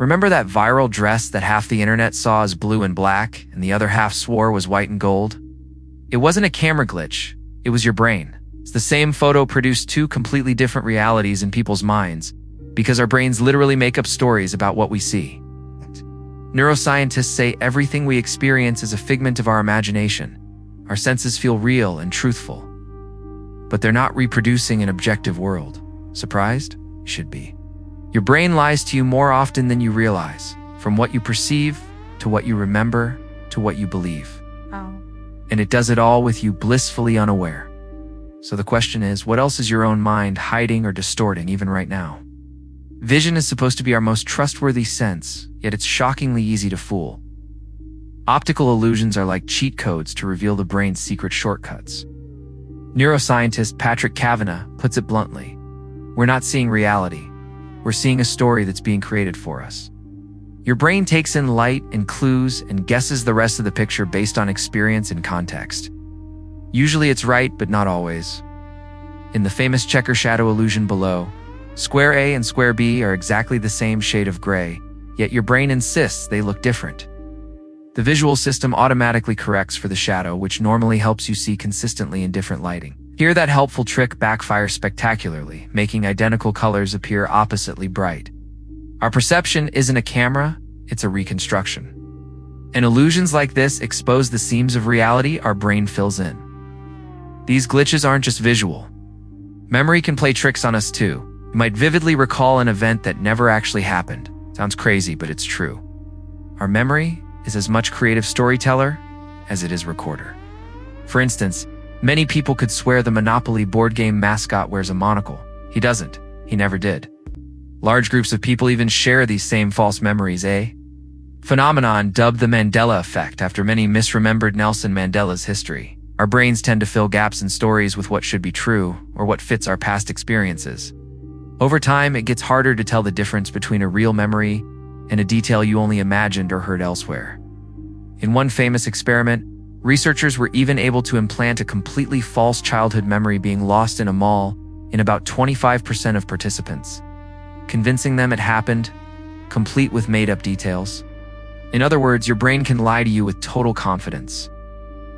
Remember that viral dress that half the internet saw as blue and black and the other half swore was white and gold? It wasn't a camera glitch, it was your brain. It's the same photo produced two completely different realities in people's minds because our brains literally make up stories about what we see. Neuroscientists say everything we experience is a figment of our imagination. Our senses feel real and truthful, but they're not reproducing an objective world. Surprised? You should be. Your brain lies to you more often than you realize, from what you perceive, to what you remember, to what you believe. Oh. And it does it all with you blissfully unaware. So the question is, what else is your own mind hiding or distorting even right now? Vision is supposed to be our most trustworthy sense, yet it's shockingly easy to fool. Optical illusions are like cheat codes to reveal the brain's secret shortcuts. Neuroscientist Patrick Kavanagh puts it bluntly. We're not seeing reality. We're seeing a story that's being created for us. Your brain takes in light and clues and guesses the rest of the picture based on experience and context. Usually it's right, but not always. In the famous checker shadow illusion below, square A and square B are exactly the same shade of gray, yet your brain insists they look different. The visual system automatically corrects for the shadow, which normally helps you see consistently in different lighting. Here, that helpful trick backfires spectacularly, making identical colors appear oppositely bright. Our perception isn't a camera, it's a reconstruction. And illusions like this expose the seams of reality our brain fills in. These glitches aren't just visual. Memory can play tricks on us too. You might vividly recall an event that never actually happened. Sounds crazy, but it's true. Our memory is as much creative storyteller as it is recorder. For instance, many people could swear the Monopoly board game mascot wears a monocle. He doesn't. He never did. Large groups of people even share these same false memories, Phenomenon dubbed the Mandela effect after many misremembered Nelson Mandela's history. Our brains tend to fill gaps in stories with what should be true or what fits our past experiences. Over time, it gets harder to tell the difference between a real memory and a detail you only imagined or heard elsewhere. In one famous experiment, researchers were even able to implant a completely false childhood memory being lost in a mall in about 25% of participants, convincing them it happened, complete with made-up details. In other words, your brain can lie to you with total confidence.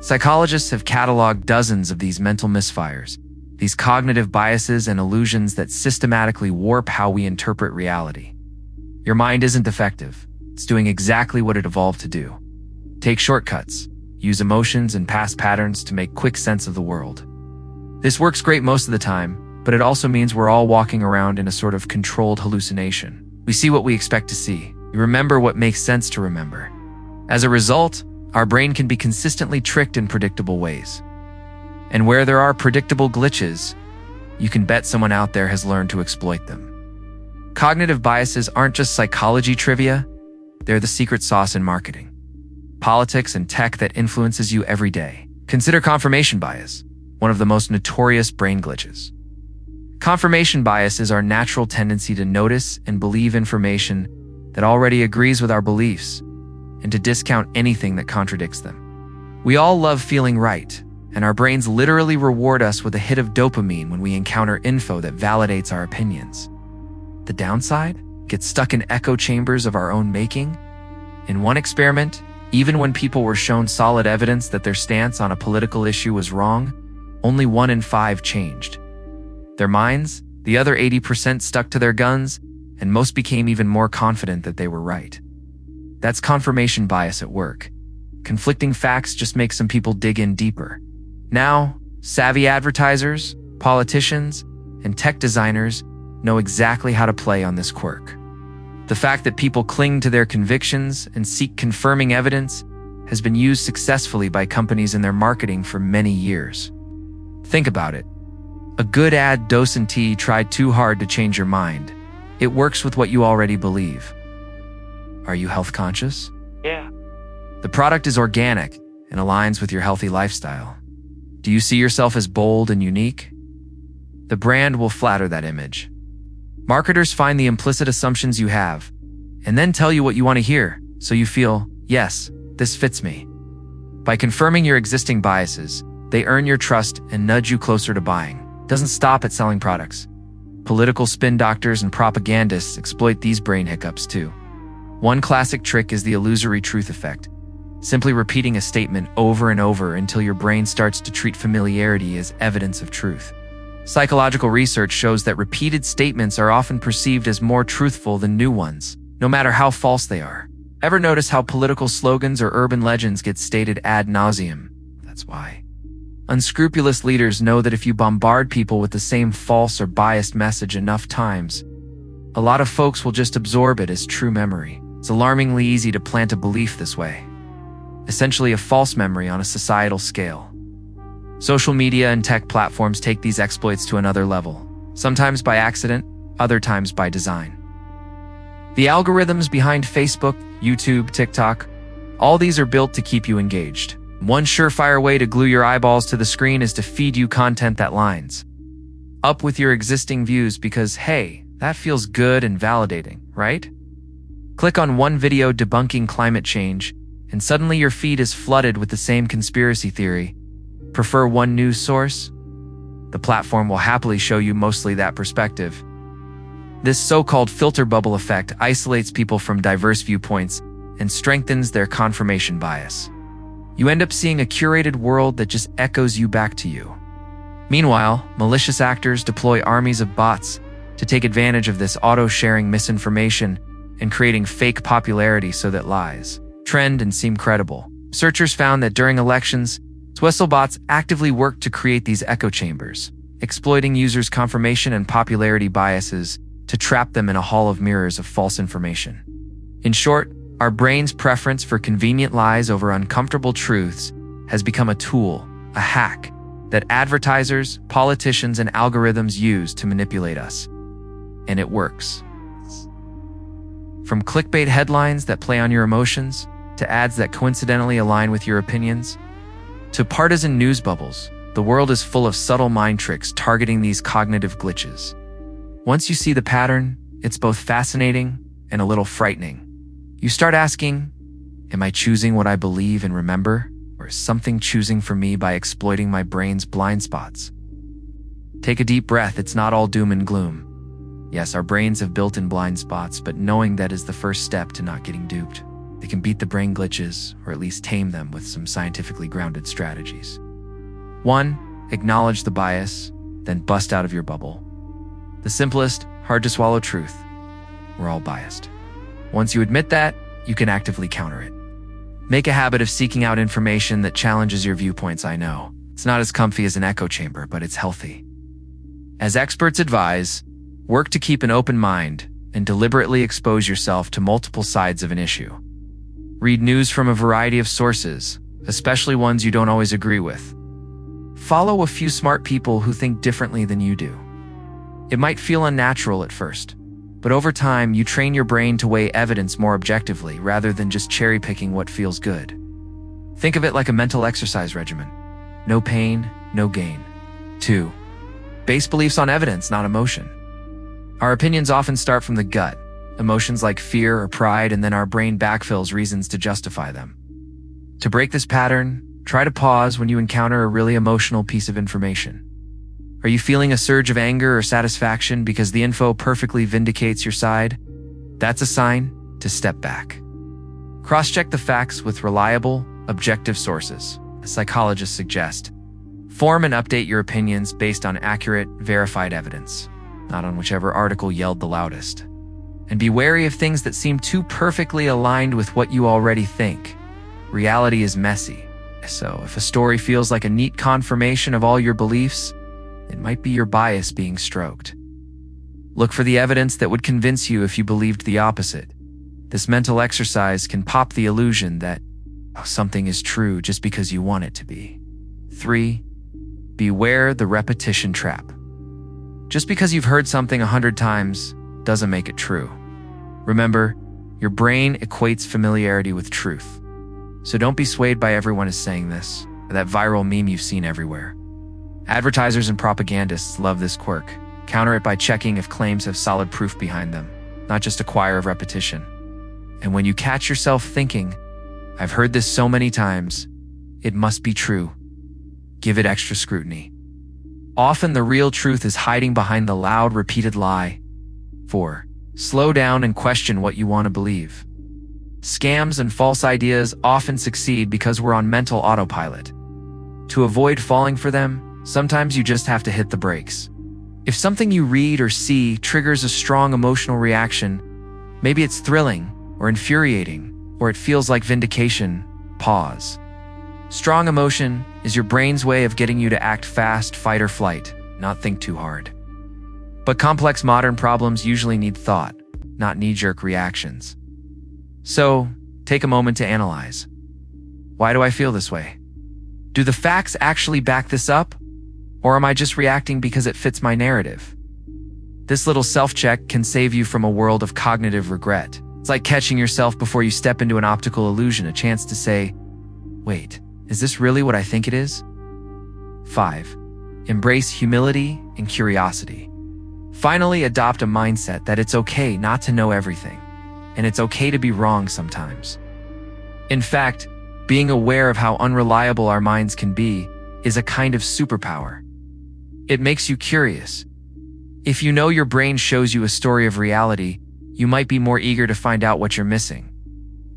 Psychologists have cataloged dozens of these mental misfires, these cognitive biases and illusions that systematically warp how we interpret reality. Your mind isn't defective. It's doing exactly what it evolved to do. Take shortcuts. Use emotions and past patterns to make quick sense of the world. This works great most of the time, but it also means we're all walking around in a sort of controlled hallucination. We see what we expect to see. We remember what makes sense to remember. As a result, our brain can be consistently tricked in predictable ways. And where there are predictable glitches, you can bet someone out there has learned to exploit them. Cognitive biases aren't just psychology trivia, they're the secret sauce in marketing, politics, and tech that influences you every day. Consider confirmation bias, one of the most notorious brain glitches. Confirmation bias is our natural tendency to notice and believe information that already agrees with our beliefs, and to discount anything that contradicts them. We all love feeling right, and our brains literally reward us with a hit of dopamine when we encounter info that validates our opinions. The downside? Get stuck in echo chambers of our own making. In one experiment, even when people were shown solid evidence that their stance on a political issue was wrong, only 1 in 5 changed. Their minds, the other 80% stuck to their guns, and most became even more confident that they were right. That's confirmation bias at work. Conflicting facts just make some people dig in deeper. Now, savvy advertisers, politicians, and tech designers know exactly how to play on this quirk. The fact that people cling to their convictions and seek confirming evidence has been used successfully by companies in their marketing for many years. Think about it. A good ad doesn't try too hard to change your mind. It works with what you already believe. Are you health conscious? Yeah. The product is organic and aligns with your healthy lifestyle. Do you see yourself as bold and unique? The brand will flatter that image. Marketers find the implicit assumptions you have, and then tell you what you want to hear, so you feel, yes, this fits me. By confirming your existing biases, they earn your trust and nudge you closer to buying. It doesn't stop at selling products. Political spin doctors and propagandists exploit these brain hiccups too. One classic trick is the illusory truth effect, simply repeating a statement over and over until your brain starts to treat familiarity as evidence of truth. Psychological research shows that repeated statements are often perceived as more truthful than new ones, no matter how false they are. Ever notice how political slogans or urban legends get stated ad nauseum? That's why. Unscrupulous leaders know that if you bombard people with the same false or biased message enough times, a lot of folks will just absorb it as true memory. It's alarmingly easy to plant a belief this way, essentially a false memory on a societal scale. Social media and tech platforms take these exploits to another level, sometimes by accident, other times by design. The algorithms behind Facebook, YouTube, TikTok, all these are built to keep you engaged. One surefire way to glue your eyeballs to the screen is to feed you content that lines up with your existing views because, hey, that feels good and validating, right? Click on one video debunking climate change, and suddenly your feed is flooded with the same conspiracy theory. Prefer one news source? The platform will happily show you mostly that perspective. This so-called filter bubble effect isolates people from diverse viewpoints and strengthens their confirmation bias. You end up seeing a curated world that just echoes you back to you. Meanwhile, malicious actors deploy armies of bots to take advantage of this auto-sharing misinformation and creating fake popularity so that lies trend and seem credible. Researchers found that during elections, bots actively work to create these echo chambers, exploiting users' confirmation and popularity biases to trap them in a hall of mirrors of false information. In short, our brain's preference for convenient lies over uncomfortable truths has become a tool, a hack, that advertisers, politicians, and algorithms use to manipulate us. And it works. From clickbait headlines that play on your emotions, to ads that coincidentally align with your opinions, to partisan news bubbles, the world is full of subtle mind tricks targeting these cognitive glitches. Once you see the pattern, it's both fascinating and a little frightening. You start asking, am I choosing what I believe and remember, or is something choosing for me by exploiting my brain's blind spots? Take a deep breath, it's not all doom and gloom. Yes, our brains have built-in blind spots, but knowing that is the first step to not getting duped. They can beat the brain glitches, or at least tame them with some scientifically grounded strategies. 1. Acknowledge the bias, then bust out of your bubble. The simplest, hard-to-swallow truth: we're all biased. Once you admit that, you can actively counter it. Make a habit of seeking out information that challenges your viewpoints. I know it's not as comfy as an echo chamber, but it's healthy. As experts advise, work to keep an open mind and deliberately expose yourself to multiple sides of an issue. Read news from a variety of sources, especially ones you don't always agree with. Follow a few smart people who think differently than you do. It might feel unnatural at first, but over time you train your brain to weigh evidence more objectively rather than just cherry-picking what feels good. Think of it like a mental exercise regimen. No pain, no gain. 2. Base beliefs on evidence, not emotion. Our opinions often start from the gut, emotions like fear or pride, and then our brain backfills reasons to justify them. To break this pattern, try to pause when you encounter a really emotional piece of information. Are you feeling a surge of anger or satisfaction because the info perfectly vindicates your side? That's a sign to step back. Cross-check the facts with reliable, objective sources, as psychologists suggest. Form and update your opinions based on accurate, verified evidence, not on whichever article yelled the loudest. And be wary of things that seem too perfectly aligned with what you already think. Reality is messy, so if a story feels like a neat confirmation of all your beliefs, it might be your bias being stroked. Look for the evidence that would convince you if you believed the opposite. This mental exercise can pop the illusion that something is true just because you want it to be. 3. Beware the repetition trap. Just because you've heard something 100 times doesn't make it true. Remember, your brain equates familiarity with truth. So don't be swayed by everyone is saying this, or that viral meme you've seen everywhere. Advertisers and propagandists love this quirk. Counter it by checking if claims have solid proof behind them, not just a choir of repetition. And when you catch yourself thinking, I've heard this so many times, it must be true, give it extra scrutiny. Often the real truth is hiding behind the loud, repeated lie. 4. Slow down and question what you want to believe. Scams and false ideas often succeed because we're on mental autopilot. To avoid falling for them, sometimes you just have to hit the brakes. If something you read or see triggers a strong emotional reaction, maybe it's thrilling or infuriating, or it feels like vindication, pause. Strong emotion is your brain's way of getting you to act fast, fight or flight, not think too hard. But complex modern problems usually need thought, not knee-jerk reactions. So, take a moment to analyze. Why do I feel this way? Do the facts actually back this up? Or am I just reacting because it fits my narrative? This little self-check can save you from a world of cognitive regret. It's like catching yourself before you step into an optical illusion, a chance to say, wait, is this really what I think it is? 5. Embrace humility and curiosity. Finally, adopt a mindset that it's okay not to know everything, and it's okay to be wrong sometimes. In fact, being aware of how unreliable our minds can be is a kind of superpower. It makes you curious. If you know your brain shows you a story of reality, you might be more eager to find out what you're missing.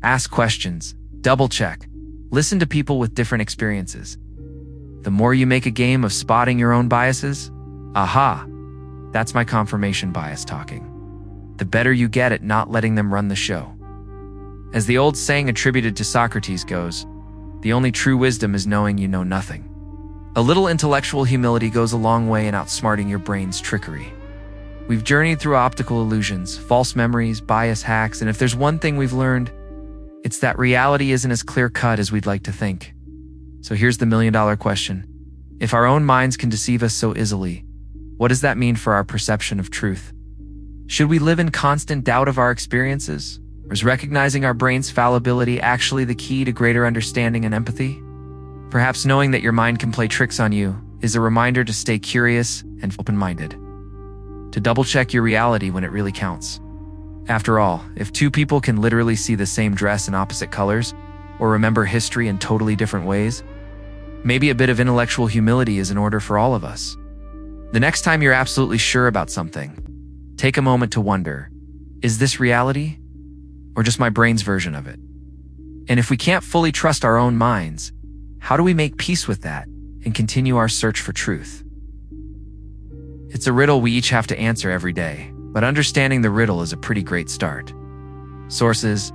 Ask questions, double-check, listen to people with different experiences. The more you make a game of spotting your own biases, aha, that's my confirmation bias talking. The better you get at not letting them run the show. As the old saying attributed to Socrates goes, the only true wisdom is knowing you know nothing. A little intellectual humility goes a long way in outsmarting your brain's trickery. We've journeyed through optical illusions, false memories, bias hacks, and if there's one thing we've learned, it's that reality isn't as clear-cut as we'd like to think. So here's the million-dollar question. If our own minds can deceive us so easily, what does that mean for our perception of truth? Should we live in constant doubt of our experiences? Or is recognizing our brain's fallibility actually the key to greater understanding and empathy? Perhaps knowing that your mind can play tricks on you is a reminder to stay curious and open-minded, to double-check your reality when it really counts. After all, if two people can literally see the same dress in opposite colors, or remember history in totally different ways, maybe a bit of intellectual humility is in order for all of us. The next time you're absolutely sure about something, take a moment to wonder, is this reality? Or just my brain's version of it? And if we can't fully trust our own minds, how do we make peace with that and continue our search for truth? It's a riddle we each have to answer every day, but understanding the riddle is a pretty great start. Sources: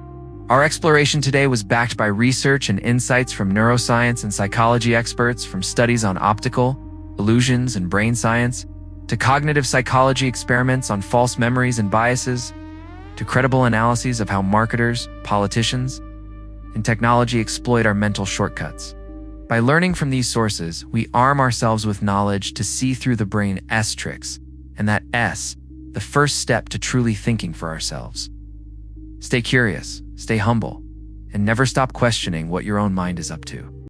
our exploration today was backed by research and insights from neuroscience and psychology experts, from studies on optical, illusions, and brain science, to cognitive psychology experiments on false memories and biases, to credible analyses of how marketers, politicians, and technology exploit our mental shortcuts. By learning from these sources, we arm ourselves with knowledge to see through the brain's tricks, and that S, the first step to truly thinking for ourselves. Stay curious, stay humble, and never stop questioning what your own mind is up to.